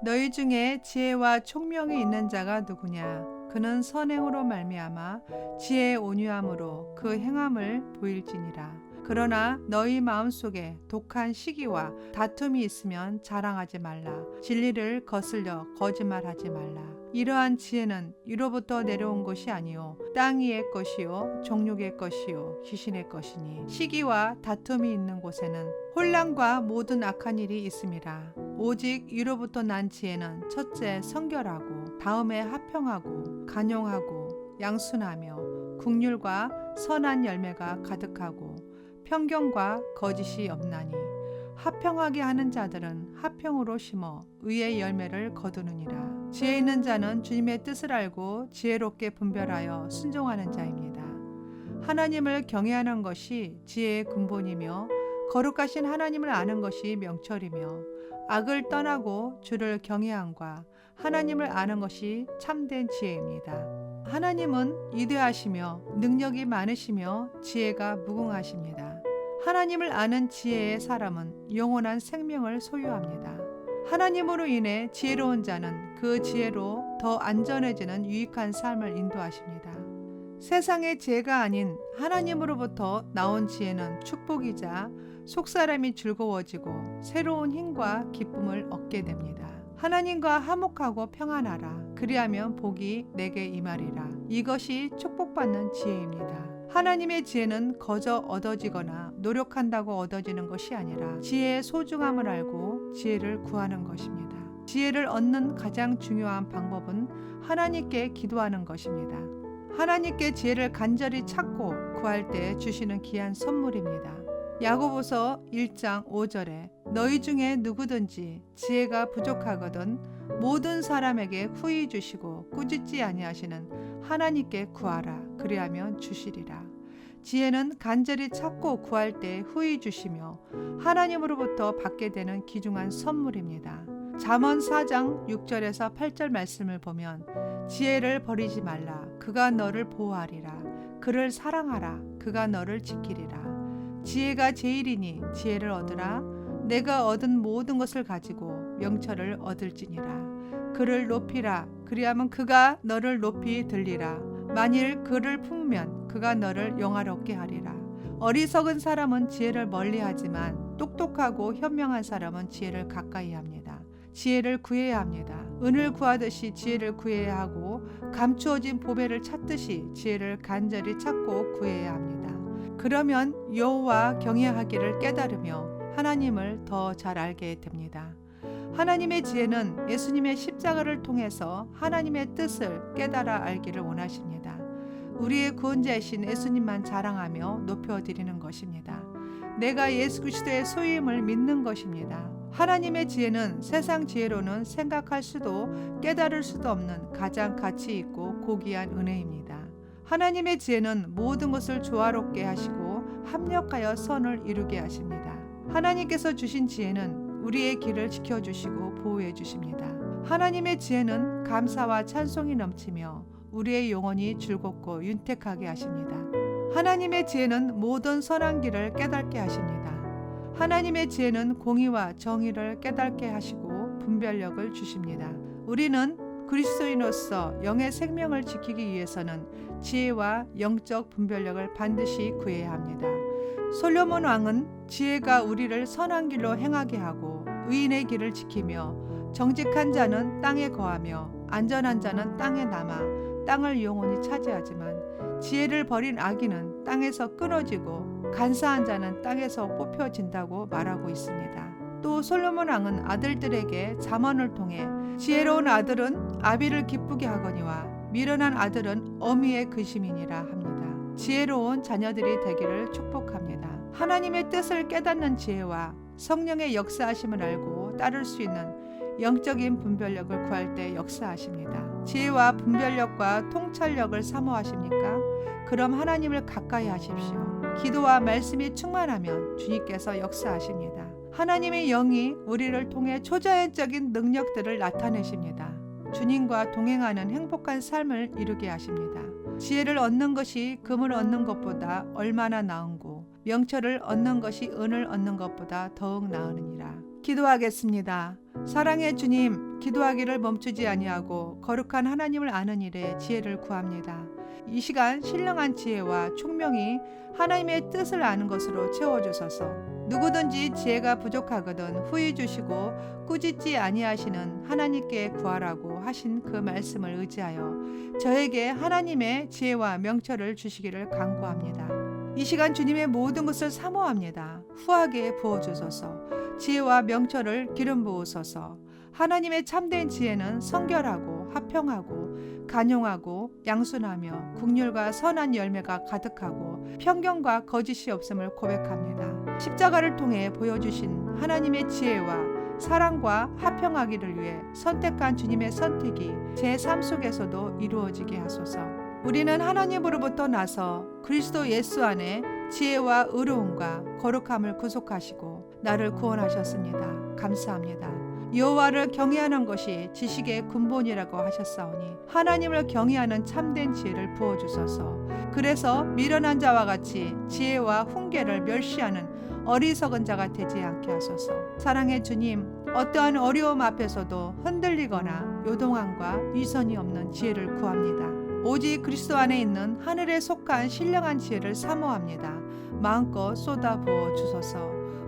너희 중에 지혜와 총명이 있는 자가 누구냐? 그는 선행으로 말미암아 지혜의 온유함으로 그 행함을 보일지니라. 그러나 너희 마음속에 독한 시기와 다툼이 있으면 자랑하지 말라. 진리를 거슬려 거짓말하지 말라. 이러한 지혜는 위로부터 내려온 것이 아니요 땅 위의 것이요 정욕의 것이요 귀신의 것이니 시기와 다툼이 있는 곳에는 혼란과 모든 악한 일이 있음이라. 오직 위로부터 난 지혜는 첫째 성결하고 다음에 화평하고 간용하고 양순하며 긍휼과 선한 열매가 가득하고 편견과 거짓이 없나니 화평하게 하는 자들은 화평으로 심어 의의 열매를 거두느니라. 지혜 있는 자는 주님의 뜻을 알고 지혜롭게 분별하여 순종하는 자입니다. 하나님을 경외하는 것이 지혜의 근본이며 거룩하신 하나님을 아는 것이 명철이며 악을 떠나고 주를 경외함과 하나님을 아는 것이 참된 지혜입니다. 하나님은 위대하시며 능력이 많으시며 지혜가 무궁하십니다. 하나님을 아는 지혜의 사람은 영원한 생명을 소유합니다. 하나님으로 인해 지혜로운 자는 그 지혜로 더 안전해지는 유익한 삶을 인도하십니다. 세상의 지혜가 아닌 하나님으로부터 나온 지혜는 축복이자 속사람이 즐거워지고 새로운 힘과 기쁨을 얻게 됩니다. 하나님과 화목하고 평안하라. 그리하면 복이 내게 임하리라. 이것이 축복받는 지혜입니다. 하나님의 지혜는 거저 얻어지거나 노력한다고 얻어지는 것이 아니라 지혜의 소중함을 알고 지혜를 구하는 것입니다. 지혜를 얻는 가장 중요한 방법은 하나님께 기도하는 것입니다. 하나님께 지혜를 간절히 찾고 구할 때 주시는 귀한 선물입니다. 야고보서 1장 5절에 너희 중에 누구든지 지혜가 부족하거든 모든 사람에게 후히 주시고 꾸짖지 아니하시는 하나님께 구하라. 그리하면 주시리라. 지혜는 간절히 찾고 구할 때 후히 주시며 하나님으로부터 받게 되는 귀중한 선물입니다. 잠언 4장 6절에서 8절 말씀을 보면 지혜를 버리지 말라. 그가 너를 보호하리라. 그를 사랑하라. 그가 너를 지키리라. 지혜가 제일이니 지혜를 얻으라. 내가 얻은 모든 것을 가지고 명철을 얻을지니라. 그를 높이라. 그리하면 그가 너를 높이 들리라. 만일 그를 품으면 그가 너를 영화롭게 하리라. 어리석은 사람은 지혜를 멀리하지만 똑똑하고 현명한 사람은 지혜를 가까이 합니다. 지혜를 구해야 합니다. 은을 구하듯이 지혜를 구해야 하고 감추어진 보배를 찾듯이 지혜를 간절히 찾고 구해야 합니다. 그러면 여호와 경외하기를 깨달으며 하나님을 더 잘 알게 됩니다. 하나님의 지혜는 예수님의 십자가를 통해서 하나님의 뜻을 깨달아 알기를 원하십니다. 우리의 구원자이신 예수님만 자랑하며 높여드리는 것입니다. 내가 예수 그리스도의 소유임을 믿는 것입니다. 하나님의 지혜는 세상 지혜로는 생각할 수도 깨달을 수도 없는 가장 가치 있고 고귀한 은혜입니다. 하나님의 지혜는 모든 것을 조화롭게 하시고 합력하여 선을 이루게 하십니다. 하나님께서 주신 지혜는 우리의 길을 지켜주시고 보호해 주십니다. 하나님의 지혜는 감사와 찬송이 넘치며 우리의 영혼이 즐겁고 윤택하게 하십니다. 하나님의 지혜는 모든 선한 길을 깨닫게 하십니다. 하나님의 지혜는 공의와 정의를 깨닫게 하시고 분별력을 주십니다. 우리는 그리스도인으로서 영의 생명을 지키기 위해서는 지혜와 영적 분별력을 반드시 구해야 합니다. 솔로몬 왕은 지혜가 우리를 선한 길로 행하게 하고 의인의 길을 지키며 정직한 자는 땅에 거하며 안전한 자는 땅에 남아 땅을 영원히 차지하지만 지혜를 버린 악인은 땅에서 끊어지고 간사한 자는 땅에서 뽑혀진다고 말하고 있습니다. 또 솔로몬 왕은 아들들에게 잠언을 통해 지혜로운 아들은 아비를 기쁘게 하거니와 미련한 아들은 어미의 근심이니라 합니다. 지혜로운 자녀들이 되기를 축복합니다. 하나님의 뜻을 깨닫는 지혜와 성령의 역사하심을 알고 따를 수 있는 영적인 분별력을 구할 때 역사하십니다. 지혜와 분별력과 통찰력을 사모하십니까? 그럼 하나님을 가까이 하십시오. 기도와 말씀이 충만하면 주님께서 역사하십니다. 하나님의 영이 우리를 통해 초자연적인 능력들을 나타내십니다. 주님과 동행하는 행복한 삶을 이루게 하십니다. 지혜를 얻는 것이 금을 얻는 것보다 얼마나 나은고 명철을 얻는 것이 은을 얻는 것보다 더욱 나으니라. 기도하겠습니다. 사랑의 주님, 기도하기를 멈추지 아니하고 거룩한 하나님을 아는 일에 지혜를 구합니다. 이 시간 신령한 지혜와 총명이 하나님의 뜻을 아는 것으로 채워주소서. 누구든지 지혜가 부족하거든 후히 주시고 꾸짖지 아니하시는 하나님께 구하라고 하신 그 말씀을 의지하여 저에게 하나님의 지혜와 명철을 주시기를 간구합니다. 이 시간 주님의 모든 것을 사모합니다. 후하게 부어주소서. 지혜와 명철을 기름 부으소서. 하나님의 참된 지혜는 성결하고 화평하고 간용하고 양순하며 국률과 선한 열매가 가득하고 편견과 거짓이 없음을 고백합니다. 십자가를 통해 보여주신 하나님의 지혜와 사랑과 화평하기를 위해 선택한 주님의 선택이 제 삶 속에서도 이루어지게 하소서. 우리는 하나님으로부터 나서 그리스도 예수 안에 지혜와 의로움과 거룩함을 구속하시고 나를 구원하셨습니다. 감사합니다. 여호와를 경외하는 것이 지식의 근본이라고 하셨사오니 하나님을 경외하는 참된 지혜를 부어주소서. 그래서 미련한 자와 같이 지혜와 훈계를 멸시하는 어리석은 자가 되지 않게 하소서. 사랑의 주님, 어떠한 어려움 앞에서도 흔들리거나 요동함과 위선이 없는 지혜를 구합니다. 오직 그리스도 안에 있는 하늘에 속한 신령한 지혜를 사모합니다. 마음껏 쏟아부어 주소서.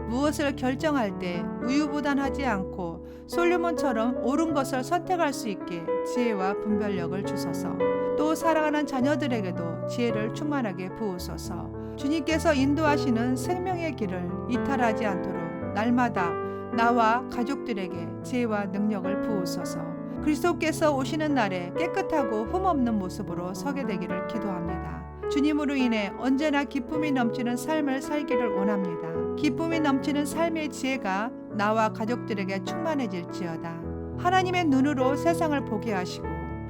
무엇을 결정할 때 우유부단하지 않고 솔로몬처럼 옳은 것을 선택할 수 있게 지혜와 분별력을 주소서. 또 사랑하는 자녀들에게도 지혜를 충만하게 부으소서. 주님께서 인도하시는 생명의 길을 이탈하지 않도록 날마다 나와 가족들에게 지혜와 능력을 부으소서. 그리스도께서 오시는 날에 깨끗하고 흠없는 모습으로 서게 되기를 기도합니다. 주님으로 인해 언제나 기쁨이 넘치는 삶을 살기를 원합니다. 기쁨이 넘치는 삶의 지혜가 나와 가족들에게 충만해질지어다. 하나님의 눈으로 세상을 보게 하시고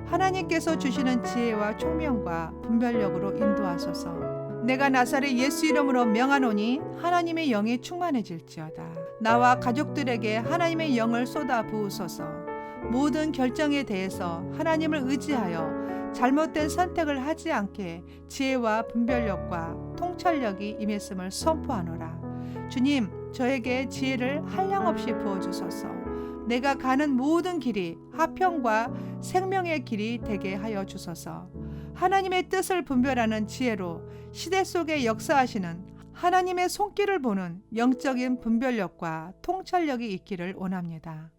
하나님께서 주시는 지혜와 총명과 분별력으로 인도하소서. 내가 나사렛 예수 이름으로 명하노니 하나님의 영이 충만해질지어다. 나와 가족들에게 하나님의 영을 쏟아 부으소서. 모든 결정에 대해서 하나님을 의지하여 잘못된 선택을 하지 않게 지혜와 분별력과 통찰력이 임했음을 선포하노라. 주님, 저에게 지혜를 한량없이 부어주소서. 내가 가는 모든 길이 화평과 생명의 길이 되게 하여 주소서. 하나님의 뜻을 분별하는 지혜로 시대 속에 역사하시는 하나님의 손길을 보는 영적인 분별력과 통찰력이 있기를 원합니다.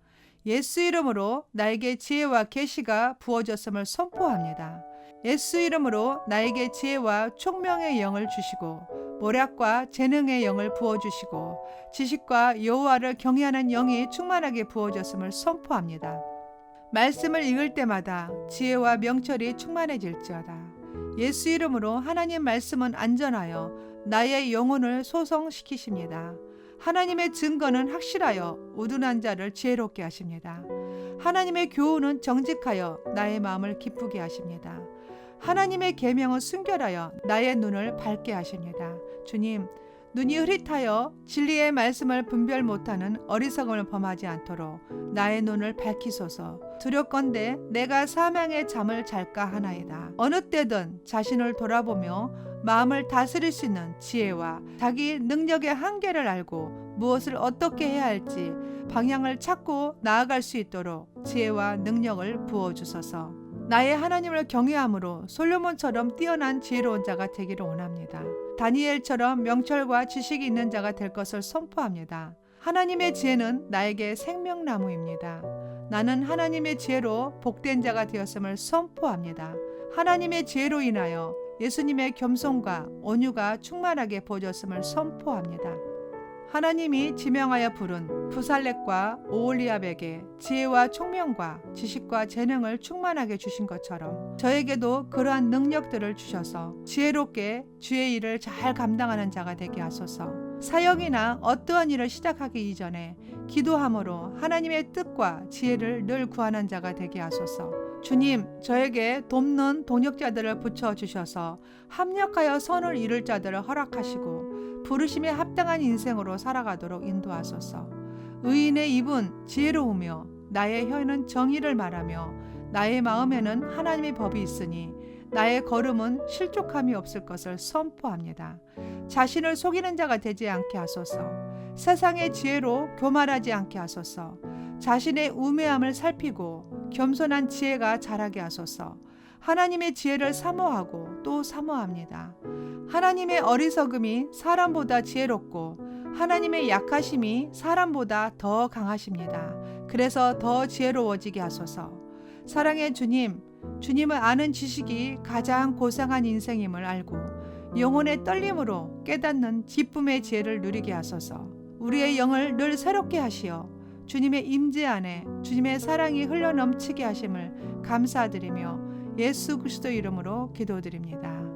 예수 이름으로 나에게 지혜와 계시가 부어졌음을 선포합니다. 예수 이름으로 나에게 지혜와 총명의 영을 주시고 모략과 재능의 영을 부어주시고 지식과 여호와를 경외하는 영이 충만하게 부어졌음을 선포합니다. 말씀을 읽을 때마다 지혜와 명철이 충만해질지어다. 예수 이름으로 하나님 말씀은 안전하여 나의 영혼을 소성시키십니다. 하나님의 증거는 확실하여 우둔한 자를 지혜롭게 하십니다. 하나님의 교훈은 정직하여 나의 마음을 기쁘게 하십니다. 하나님의 계명은 순결하여 나의 눈을 밝게 하십니다. 주님, 눈이 흐릿하여 진리의 말씀을 분별 못하는 어리석음을 범하지 않도록 나의 눈을 밝히소서. 두렵건대 내가 사망의 잠을 잘까 하나이다. 어느 때든 자신을 돌아보며 마음을 다스릴 수 있는 지혜와 자기 능력의 한계를 알고 무엇을 어떻게 해야 할지 방향을 찾고 나아갈 수 있도록 지혜와 능력을 부어주소서. 나의 하나님을 경외함으로 솔로몬처럼 뛰어난 지혜로운 자가 되기를 원합니다. 다니엘처럼 명철과 지식이 있는 자가 될 것을 선포합니다. 하나님의 지혜는 나에게 생명나무입니다. 나는 하나님의 지혜로 복된 자가 되었음을 선포합니다. 하나님의 지혜로 인하여 예수님의 겸손과 온유가 충만하게 부어졌음을 선포합니다. 하나님이 지명하여 부른 부살렙과 오홀리압에게 지혜와 총명과 지식과 재능을 충만하게 주신 것처럼 저에게도 그러한 능력들을 주셔서 지혜롭게 주의 일을 잘 감당하는 자가 되게 하소서. 사역이나 어떠한 일을 시작하기 이전에 기도함으로 하나님의 뜻과 지혜를 늘 구하는 자가 되게 하소서. 주님, 저에게 돕는 동역자들을 붙여주셔서 합력하여 선을 이룰 자들을 허락하시고 부르심에 합당한 인생으로 살아가도록 인도하소서. 의인의 입은 지혜로우며 나의 혀는 정의를 말하며 나의 마음에는 하나님의 법이 있으니 나의 걸음은 실족함이 없을 것을 선포합니다. 자신을 속이는 자가 되지 않게 하소서. 세상의 지혜로 교만하지 않게 하소서. 자신의 우매함을 살피고 겸손한 지혜가 자라게 하소서. 하나님의 지혜를 사모하고 또 사모합니다. 하나님의 어리석음이 사람보다 지혜롭고 하나님의 약하심이 사람보다 더 강하십니다. 그래서 더 지혜로워지게 하소서. 사랑의 주님, 주님을 아는 지식이 가장 고상한 인생임을 알고 영혼의 떨림으로 깨닫는 기쁨의 지혜를 누리게 하소서. 우리의 영을 늘 새롭게 하시어 주님의 임재 안에 주님의 사랑이 흘러넘치게 하심을 감사드리며 예수 그리스도 이름으로 기도드립니다.